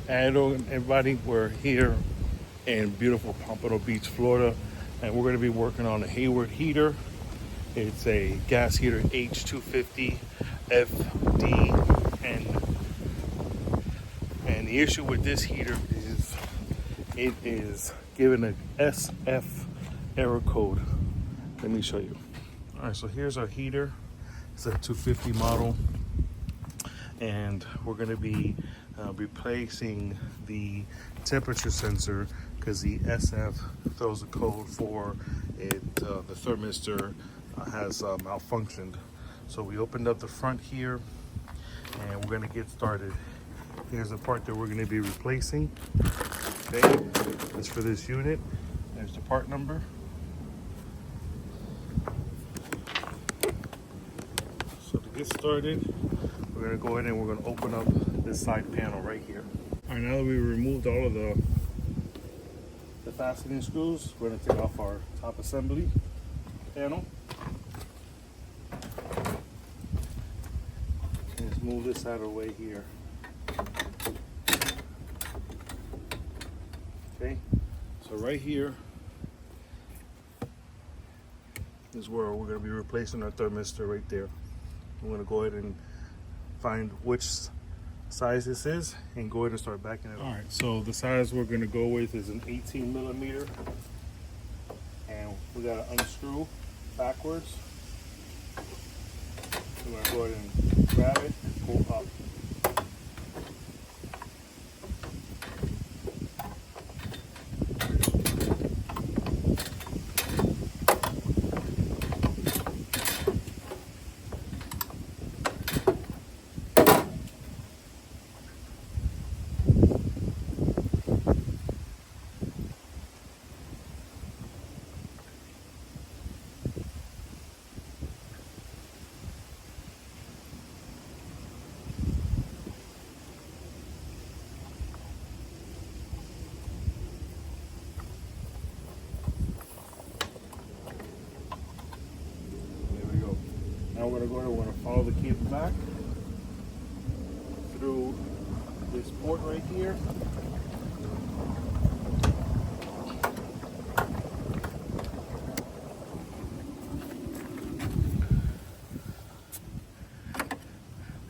Hello everybody, we're here in beautiful Pompano Beach, Florida, and we're going to be working on a Hayward heater. It's a gas heater H250 FDN. And the issue with this heater is it is given an SF error code. Let me show you. All right, so here's our heater. It's a 250 model, and we're going to be replacing the temperature sensor because the SF throws a code for it. The thermistor has malfunctioned. So we opened up the front here, and we're going to get started. Here's the part that we're going to be replacing. Okay, that's for this unit. There's the part number. So to get started, we're going to go ahead and we're going to open up this side panel right here. All right, now that we removed all of the fastening screws, we're going to take off our top assembly panel. Let's move this out of the way here. Okay, so right here is where we're going to be replacing our thermistor right there. I'm going to go ahead and find which size this is and go ahead and start backing it up. All right, so the size we're going to go with is an 18 millimeter, and we got to unscrew backwards. We're going to go ahead and grab it and pull up. Now we're going to go ahead and we're going to follow the cable back through this port right here.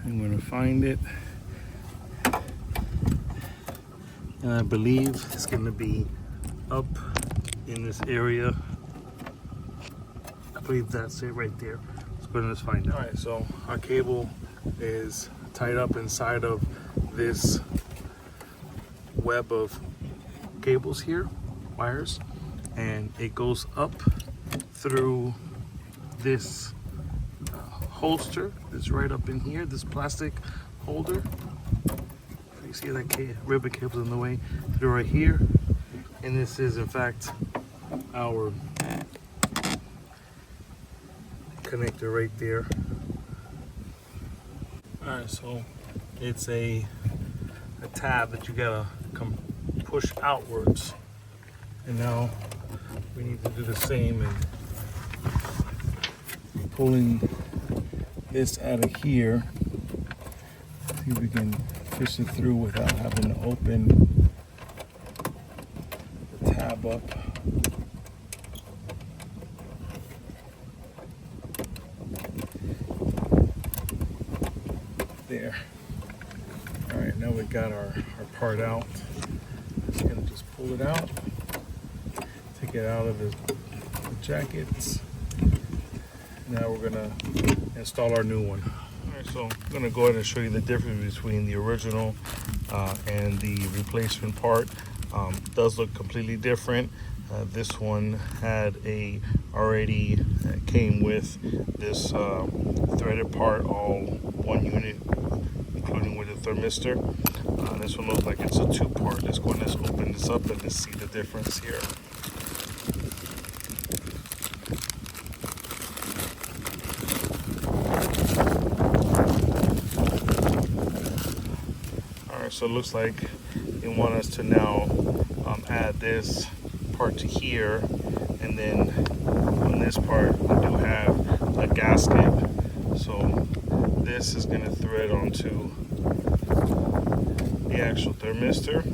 I'm going to find it, and I believe it's going to be up in this area. I believe that's it right there. Let's find out. All right, so our cable is tied up inside of this web of cables here, wires, and it goes up through this holster that's right up in here, this plastic holder. You see that ribbon cable's in the way, through right here, and this is in fact our connector right there. All right, so it's a tab that you gotta push outwards, and now we need to do the same and pulling this out of here. See if we can push it through without having to open the tab up. There. All right, now we got our part out. Just gonna just pull it out, take it out of the jackets. Now we're gonna install our new one. All right, so I'm gonna go ahead and show you the difference between the original and the replacement part. Does look completely different. This one had already came with this threaded part, all one unit, including with the thermistor. This one looks like it's a two-part. Let's go and let's open this up and let's see the difference here. All right, so it looks like they want us to now add this part to here, and then on this part we do have a gasket, so this is going to thread onto the actual thermistor.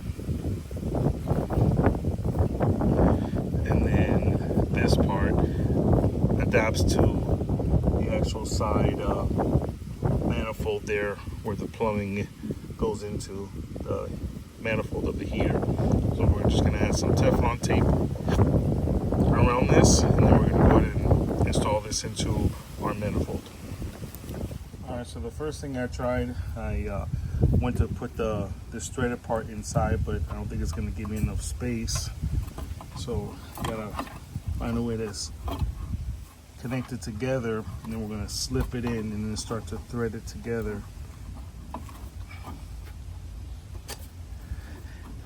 And then this part adapts to the actual side manifold there where the plumbing goes into the manifold of the heater. So we're just going to add some Teflon tape around this, and then we're going to go ahead and install this into our manifold. Alright, so the first thing I tried, I went to put this threaded part inside, but I don't think it's going to give me enough space. So I gotta find a way to connect it together, and then we're going to slip it in and then start to thread it together. A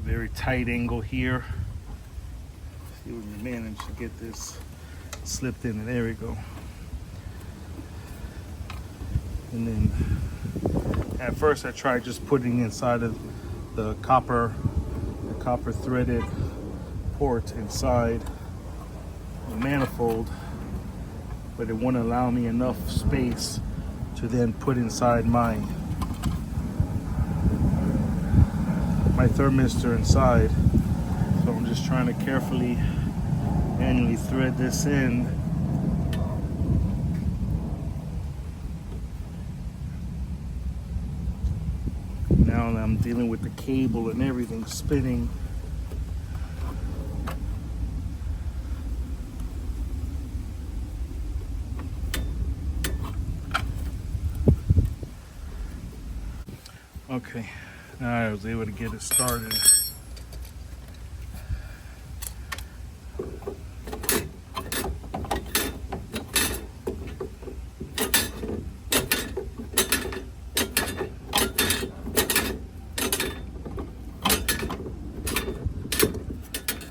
very tight angle here. See if we can manage to get this slipped in, and there we go. And then at first I tried just putting inside of the copper threaded port inside the manifold, but it wouldn't allow me enough space to then put inside my thermistor inside. So I'm just trying to carefully manually thread this in. Now I'm dealing with the cable and everything spinning. Okay, now I was able to get it started.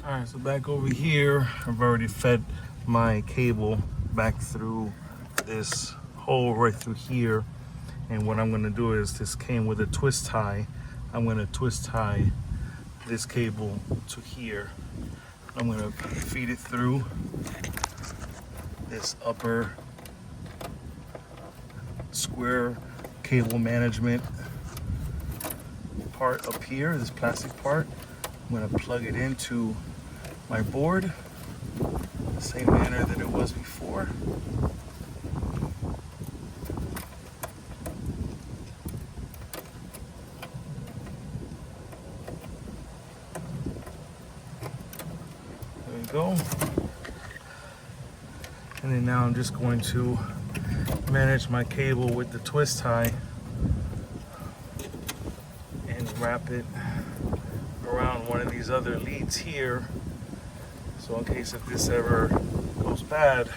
Alright, so back over here, I've already fed my cable back through this hole right through here. And what I'm going to do is, this came with a twist tie. I'm going to twist tie this cable to here. I'm going to feed it through this upper square cable management part up here, this plastic part. I'm going to plug it into my board the same manner that it was before. Go. And then now I'm just going to manage my cable with the twist tie and wrap it around one of these other leads here, so in case if this ever goes bad,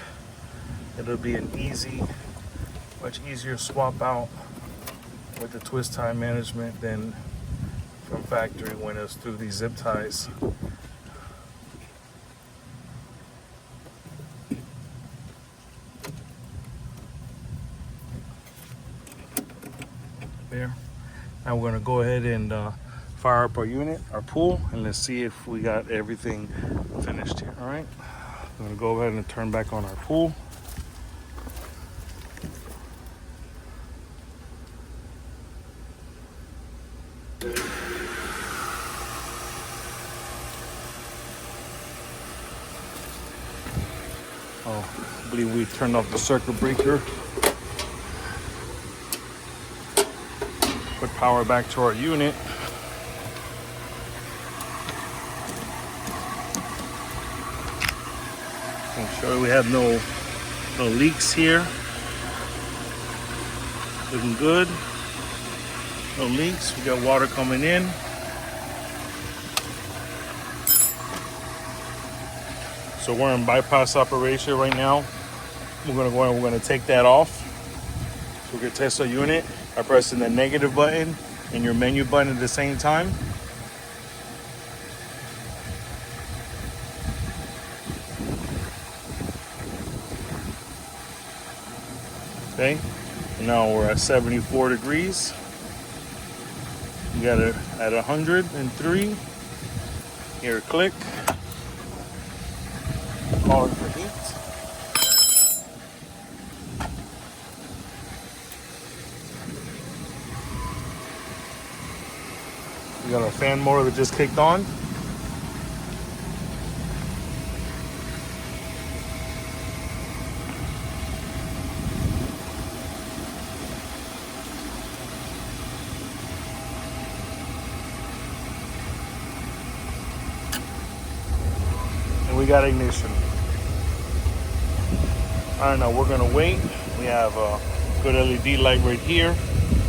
it'll be an much easier swap out with the twist tie management than from factory when it's through these zip ties. There. Now we're going to go ahead and fire up our unit, our pool, and let's see if we got everything finished here. All right, I'm going to go ahead and turn back on our pool. Oh, I believe we turned off the circuit breaker. Put power back to our unit. Make sure we have no leaks here. Looking good. No leaks. We got water coming in. So we're in bypass operation right now. We're gonna go and we're gonna take that off. So we can test our unit by pressing the negative button and your menu button at the same time. Okay, and now we're at 74 degrees. We got it at 103. Here, click. Calling for heat. got a fan motor that just kicked on. And we got ignition. All right, now we're gonna wait. We have a good LED light right here.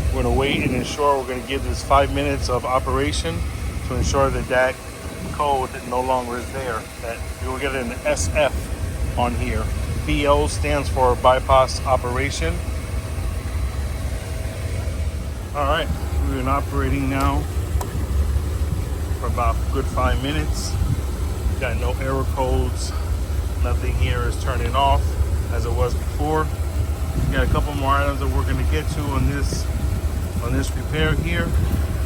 We're gonna wait and ensure we're gonna give this 5 minutes of operation to ensure that that code no longer is there. That you'll get an SF on here. BO stands for bypass operation. All right, we've been operating now for about a good 5 minutes. Got no error codes. Nothing here is turning off as it was before. We got a couple more items that we're going to get to on this repair here.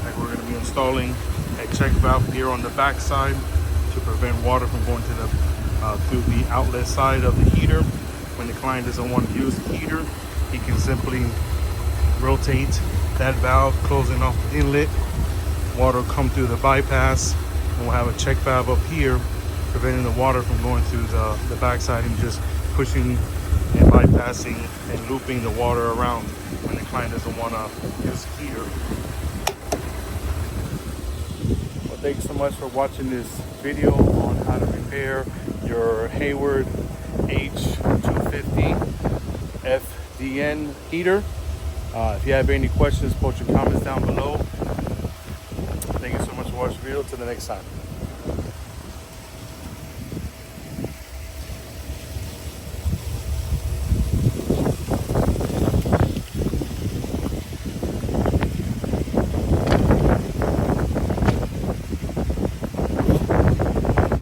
Like we're going to be installing a check valve here on the back side to prevent water from going to the through the outlet side of the heater. When the client doesn't want to use the heater, he can simply rotate that valve, closing off the inlet. Water will come through the bypass, and we'll have a check valve up here preventing the water from going through the backside and just pushing and bypassing and looping the water around when the client doesn't want to use the heater. Well, thanks so much for watching this video on how to repair your Hayward H250 FDN heater. If you have any questions, post your comments down below. Thank you so much for watching the video. Till the next time.